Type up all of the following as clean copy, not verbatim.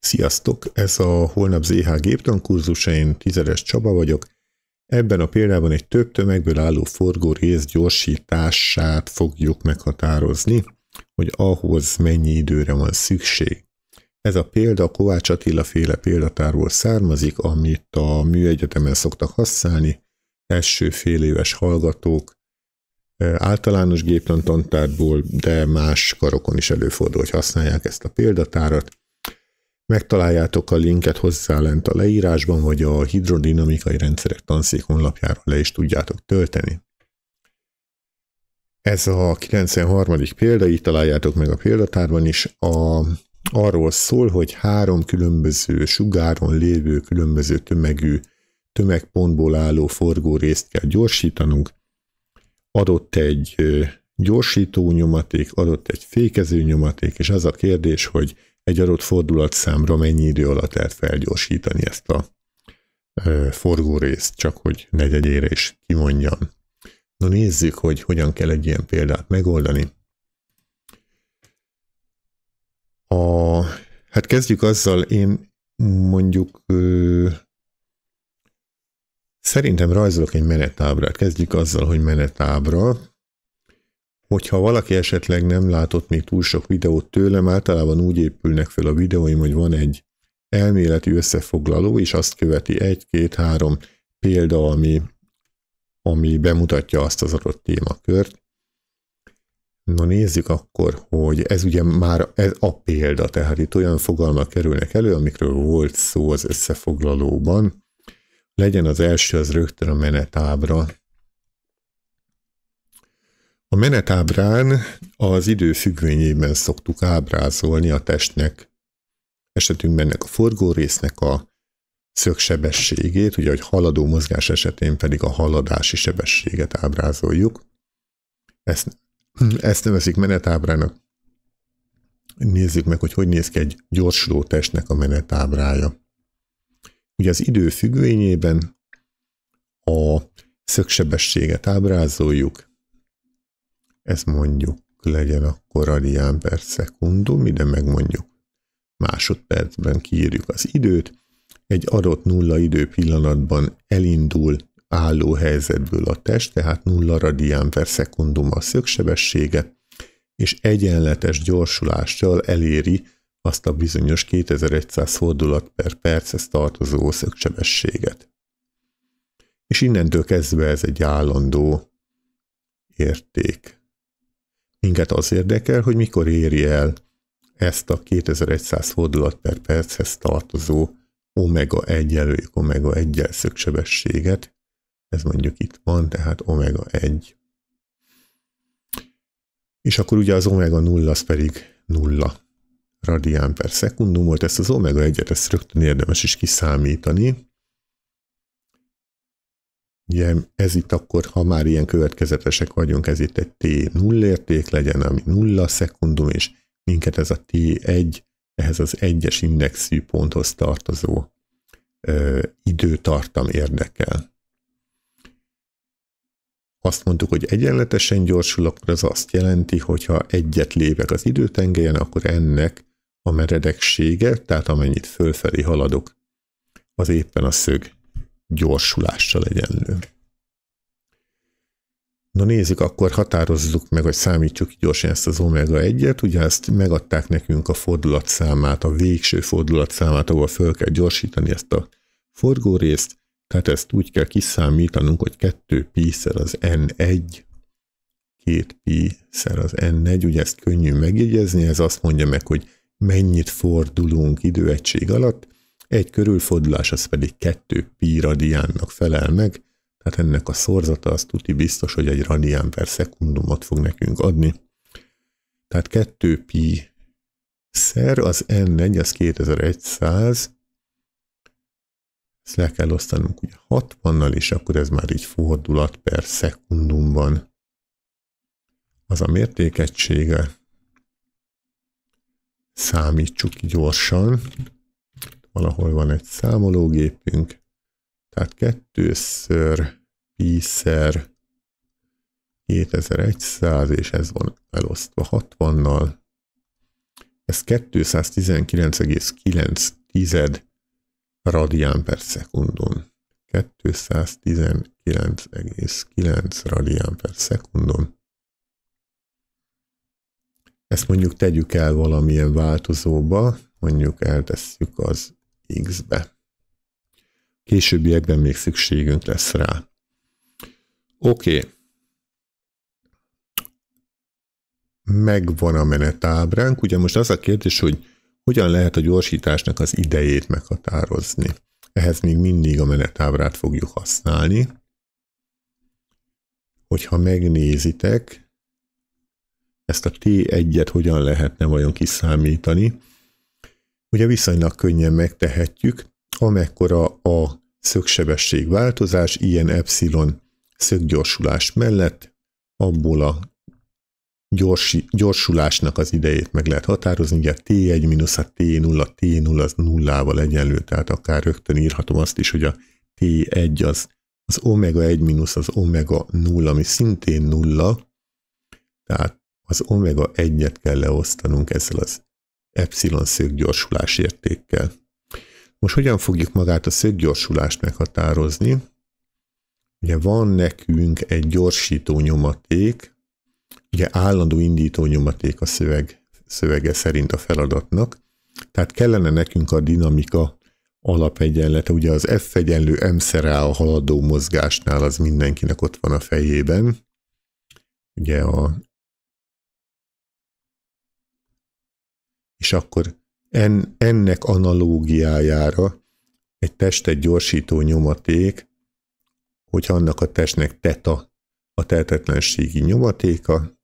Sziasztok! Ez a Holnap ZH géptankurzusa, én Tizeres Csaba vagyok. Ebben a példában egy több tömegből álló forgó rész gyorsítását fogjuk meghatározni, hogy ahhoz mennyi időre van szükség. Ez a példa a Kovács Attila féle példatárból származik, amit a műegyetemen szoktak használni, első féléves hallgatók, általános géptantantárból, de más karokon is előfordul, hogy használják ezt a példatárat. Megtaláljátok a linket hozzá lent a leírásban, vagy a hidrodinamikai rendszerek tanszék honlapjára le is tudjátok tölteni. Ez a 93. példa, így találjátok meg a példatárban is, arról szól, hogy 3 különböző sugáron lévő különböző tömegpontból álló forgórészt kell gyorsítanunk. Adott egy gyorsító nyomaték, adott egy fékező nyomaték, és az a kérdés, hogy egy adott fordulatszámra mennyi idő alatt lehet felgyorsítani ezt a forgórészt, csak hogy negyedére is kimondjam. Na nézzük, hogy hogyan kell egy ilyen példát megoldani. Hát kezdjük azzal, én mondjuk szerintem rajzolok egy menetábrát. Kezdjük azzal, hogy menetábra. Hogyha valaki esetleg nem látott még túl sok videót tőlem, általában úgy épülnek fel a videóim, hogy van egy elméleti összefoglaló, és azt követi 1-2-3 példa, ami bemutatja azt az adott témakört. Na nézzük akkor, hogy ez ugye már ez a példa, tehát itt olyan fogalmak kerülnek elő, amikről volt szó az összefoglalóban. Legyen az első, az rögtön a menetábra. A menetábrán az idő függvényében szoktuk ábrázolni a testnek, esetünkben ennek a forgórésznek a szögsebességét, ugye, hogy haladó mozgás esetén pedig a haladási sebességet ábrázoljuk. Ezt nevezik menetábrának. Nézzük meg, hogy néz ki egy gyorsuló testnek a menetábrája. Ugye az idő függvényében a szögsebességet ábrázoljuk. Ez mondjuk legyen akkor radián per szekundum, ide megmondjuk másodpercben kiírjuk az időt. Egy adott nulla időpillanatban elindul álló helyzetből a test, tehát 0 radián per szekundum a szögsebessége, és egyenletes gyorsulással eléri azt a bizonyos 2100 fordulat per perchez tartozó szögsebességet. És innentől kezdve ez egy állandó érték. Minket az érdekel, hogy mikor éri el ezt a 2100 fordulat per perchez tartozó omega 1 jelöljük omega 1-jel szögsebességet. Ez mondjuk itt van, tehát omega 1. És akkor ugye az omega 0 az pedig 0 radián per szekundum volt. Ezt az omega 1-et ezt rögtön érdemes is kiszámítani. Ugye ez itt akkor, ha már ilyen következetesek vagyunk, ez itt egy T0 érték legyen, ami 0 szekundum, és minket ez a T1, ehhez az 1-es indexű ponthoz tartozó időtartam érdekel. Azt mondtuk, hogy egyenletesen gyorsul, akkor az azt jelenti, hogy ha egyet lépek az időtengelyen, akkor ennek a meredeksége, tehát amennyit fölfelé haladok, az éppen a szög gyorsulással egyenlő. Na nézzük, akkor határozzuk meg, hogy számítsuk gyorsan ezt az omega 1-et, ugye ezt megadták nekünk a fordulatszámát, a végső fordulatszámát, ahol föl kell gyorsítani ezt a forgórészt, tehát ezt úgy kell kiszámítanunk, hogy 2 pi-szer az n1, 2 pi-szer az n1, ugye ezt könnyű megjegyezni, ez azt mondja meg, hogy mennyit fordulunk időegység alatt, egy körülfordulás az pedig 2 pi radiánnak felel meg, tehát ennek a szorzata az tuti biztos, hogy egy radián per szekundumot fog nekünk adni. Tehát 2 pi-szer az n1, az 2100, ezt le kell osztanunk ugye 60-nal, és akkor ez már így fordulat per szekundumban. Az a mértékegysége. Számítsuk gyorsan. Valahol van egy számológépünk. Tehát 2-szer pi-szer 2100, és ez van elosztva 60-nal. Ez 219,9 radián per szekundum. 219,9 radián per szekundum. Ezt mondjuk tegyük el valamilyen változóba, mondjuk eltesszük az X-be. Későbbiekben még szükségünk lesz rá. Oké. Megvan a menetábránk. Ugye most az a kérdés, hogy hogyan lehet a gyorsításnak az idejét meghatározni. Ehhez még mindig a menetábrát fogjuk használni. Hogyha megnézitek, ezt a T1-et hogyan lehetne vajon kiszámítani, ugye viszonylag könnyen megtehetjük, amekkora a szögsebességváltozás ilyen epszilon szöggyorsulás mellett, abból a gyorsulásnak az idejét meg lehet határozni, ugye T1 minusz a T0, a T0 az nullával egyenlő, tehát akár rögtön írhatom azt is, hogy a T1 az omega 1 minusz az omega 0, ami szintén nulla, tehát az omega 1-et kell leosztanunk ezzel az epszilon szöggyorsulás értékkel. Most hogyan fogjuk magát a szöggyorsulást meghatározni? Ugye van nekünk egy gyorsító nyomaték, ugye állandó indító nyomaték a szövege szerint a feladatnak, tehát kellene nekünk a dinamika alapegyenlete, ugye az F egyenlő m-szer a haladó mozgásnál az mindenkinek ott van a fejében, ugye és akkor ennek analógiájára egy testet gyorsító nyomaték, hogyha annak a testnek teta a tehetetlenségi nyomatéka,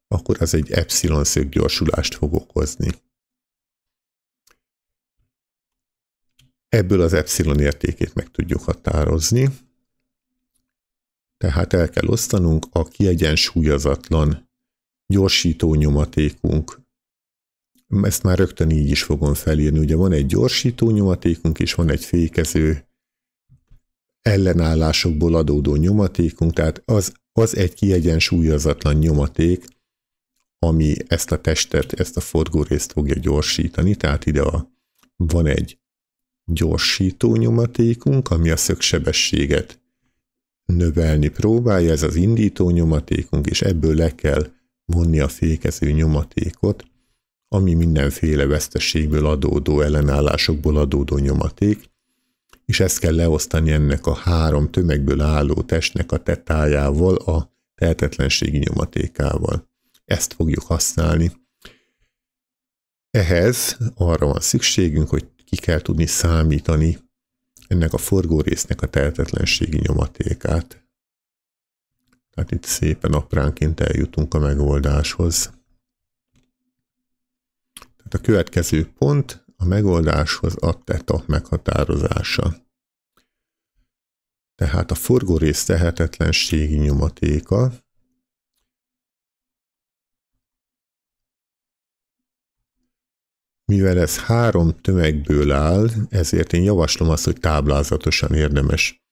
akkor az egy epszilon szöggyorsulást fog okozni. Ebből az epszilon értékét meg tudjuk határozni, tehát el kell osztanunk a kiegyensúlyozatlan gyorsító nyomatékunk. Ezt már rögtön így is fogom felírni. Ugye van egy gyorsító nyomatékunk, és van egy fékező ellenállásokból adódó nyomatékunk, tehát az egy kiegyensúlyozatlan nyomaték, ami ezt a testet, ezt a forgórészt fogja gyorsítani, tehát ide van egy gyorsító nyomatékunk, ami a szögsebességet növelni próbálja, ez az indító nyomatékunk, és ebből le kell vonni a fékező nyomatékot, ami mindenféle veszteségből adódó, ellenállásokból adódó nyomaték, és ezt kell leosztani ennek a három tömegből álló testnek a tetájával, a tehetetlenségi nyomatékával. Ezt fogjuk használni. Ehhez arra van szükségünk, hogy ki kell tudni számítani ennek a forgórésznek a tehetetlenségi nyomatékát. Tehát itt szépen apránként eljutunk a megoldáshoz. Tehát a következő pont a megoldáshoz a teta meghatározása. Tehát a forgórész tehetetlenségi nyomatéka mivel ez három tömegből áll, ezért én javaslom azt, hogy táblázatosan érdemes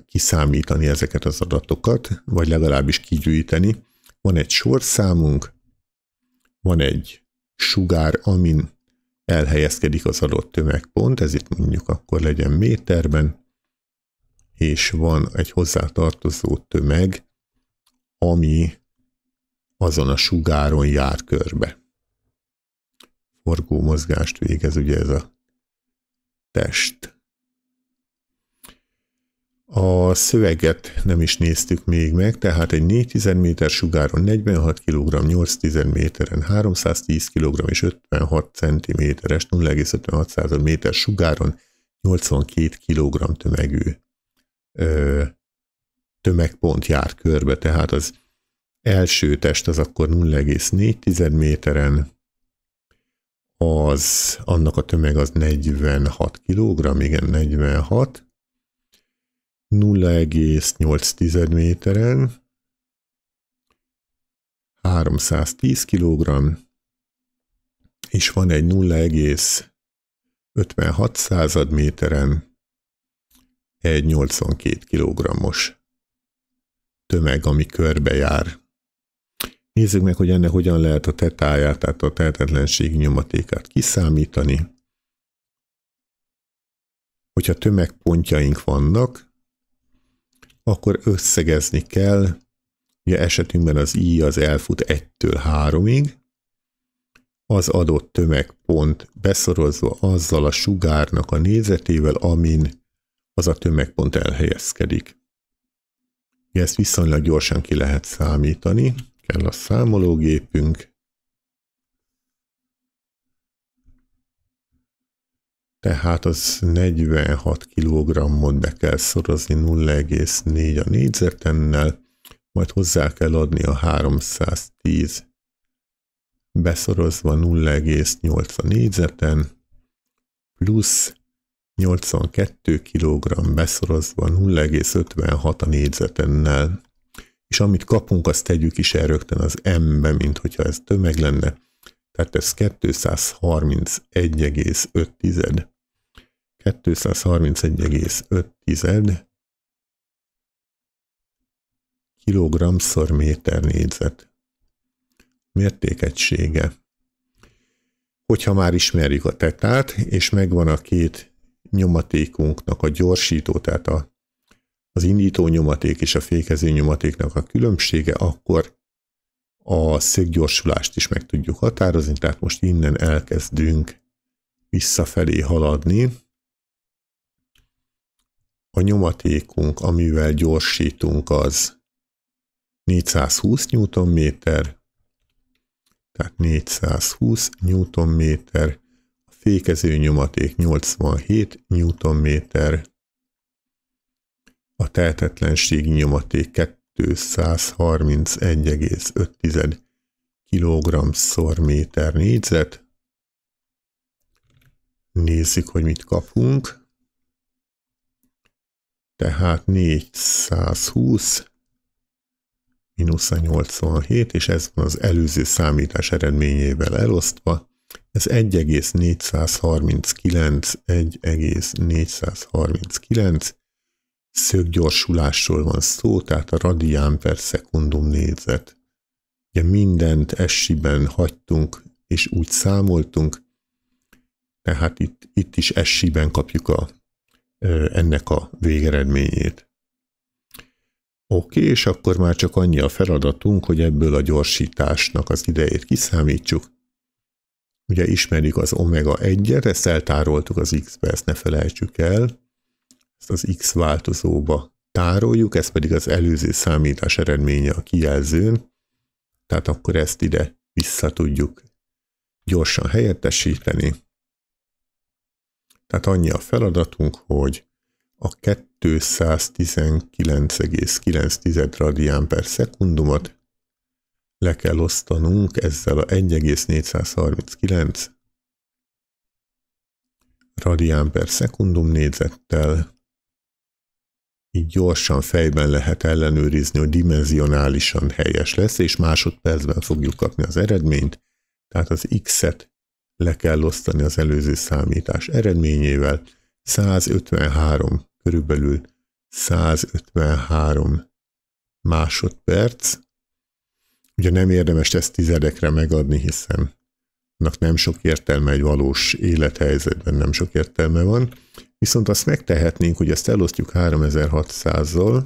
kiszámítani ezeket az adatokat, vagy legalábbis kigyűjteni. Van egy sorszámunk, van egy sugár, amin elhelyezkedik az adott tömegpont, ez itt mondjuk akkor legyen méterben, és van egy hozzátartozó tömeg, ami azon a sugáron jár körbe. Forgó mozgást végez ugye ez a test. A szöveget nem is néztük még meg, tehát egy 4 méter sugáron 46 kg, 8 méteren 310 kg és 56 cm-es 0,56 méter sugáron 82 kg tömegű tömegpont jár körbe, tehát az első test az akkor 0,4 méteren, annak a tömeg az 46 kg, igen, 46, 0,8 méteren, 310 kg, és van egy 0,56 méteren egy 82 kg-os tömeg, ami körbe jár. Nézzük meg, hogy ennek hogyan lehet a tetáját, tehát a tehetetlenségi nyomatékát kiszámítani. hogyha tömegpontjaink vannak, akkor összegezni kell, ugye esetünkben az I az elfut 1-től 3-ig, az adott tömegpont beszorozva azzal a sugárnak a nézetével, amin az a tömegpont elhelyezkedik. Ezt viszonylag gyorsan ki lehet számítani, kell a számológépünk. Tehát az 46 kg-ot be kell szorozni 0,4 a négyzetennel, majd hozzá kell adni a 310 beszorozva 0,8 a négyzeten, plusz 82 kg beszorozva 0,56 a négyzetennel. És amit kapunk, azt tegyük is el rögtön az M-be, mint hogyha ez tömeg lenne. Tehát ez 231,5. 231,5 kg/méter négyzet. Mértékegysége. Hogyha már ismerjük a tetát, és megvan a két nyomatékunknak a gyorsító, tehát az indító nyomaték és a fékező nyomatéknak a különbsége, akkor a szöggyorsulást is meg tudjuk határozni, tehát most innen elkezdünk visszafelé haladni. A nyomatékunk, amivel gyorsítunk, az 420 Nm, tehát 420 Nm, a fékező nyomaték 87 Nm, a tehetetlenségi nyomaték 231,5 kg/méter négyzet. Nézzük, hogy mit kapunk. Tehát 420 mínusz a 87, és ez van az előző számítás eredményével elosztva. Ez 1,439 szöggyorsulásról van szó, tehát a radián per szekundum négyzet. Ugye mindent SI-ben hagytunk, és úgy számoltunk, tehát itt is SI-ben kapjuk ennek a végeredményét. Oké, és akkor már csak annyi a feladatunk, hogy ebből a gyorsításnak az idejét kiszámítsuk. Ugye ismerjük az omega 1-et, ezt eltároltuk az x-be, ezt ne felejtsük el. Ezt az x változóba tároljuk, ez pedig az előző számítás eredménye a kijelzőn, tehát akkor ezt ide vissza tudjuk gyorsan helyettesíteni. Tehát annyi a feladatunk, hogy a 219,9 radián per szekundumot le kell osztanunk ezzel a 1,439 radián per szekundum négyzettel. Így gyorsan fejben lehet ellenőrizni, hogy dimenzionálisan helyes lesz, és másodpercben fogjuk kapni az eredményt. Tehát az x-et le kell osztani az előző számítás eredményével. 153, körülbelül 153 másodperc. Ugye nem érdemes ezt tizedekre megadni, hiszen annak nem sok értelme, egy valós élethelyzetben nem sok értelme van. Viszont azt megtehetnénk, hogy ezt elosztjuk 3600-zal.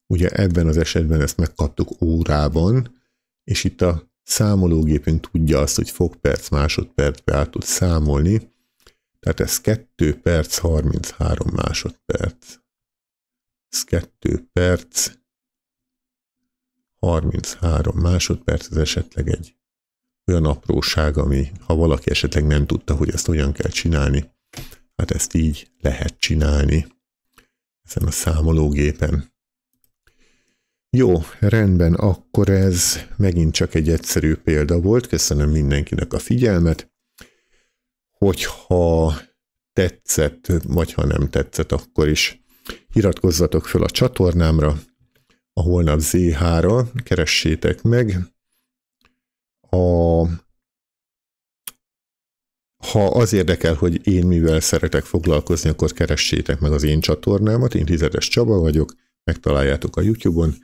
Ugye ebben az esetben ezt megkaptuk órában, és itt a számológépünk tudja azt, hogy fokperc másodpercbe át tud számolni. Tehát ez 2 perc 33 másodperc. Ez 2 perc 33 másodperc, ez esetleg egy olyan apróság, ami, ha valaki esetleg nem tudta, hogy ezt hogyan kell csinálni, hát ezt így lehet csinálni ezen a számológépen. Jó, rendben, akkor ez megint csak egy egyszerű példa volt. Köszönöm mindenkinek a figyelmet. Hogyha tetszett, vagy ha nem tetszett, akkor is iratkozzatok fel a csatornámra, a Holnap ZH-ra, keressétek meg. Ha az érdekel, hogy én mivel szeretek foglalkozni, akkor keressétek meg az én csatornámat, én Tizedes Csaba vagyok, megtaláljátok a YouTube-on.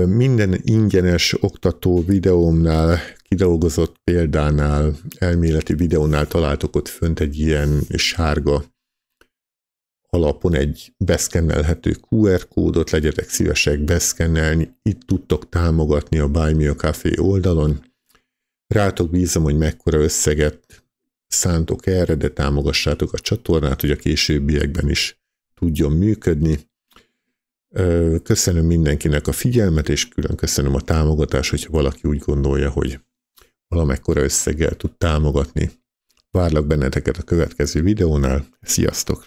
Minden ingyenes oktató videómnál, kidolgozott példánál, elméleti videónál találtok ott fönt egy ilyen sárga alapon egy beszkennelhető QR kódot, legyetek szívesek beszkennelni, itt tudtok támogatni a Buy Me a Café oldalon. Rátok bízom, hogy mekkora összeget szántok erre, de támogassátok a csatornát, hogy a későbbiekben is tudjon működni. Köszönöm mindenkinek a figyelmet, és külön köszönöm a támogatást, hogyha valaki úgy gondolja, hogy valamekkora összeggel tud támogatni. Várlak benneteket a következő videónál. Sziasztok!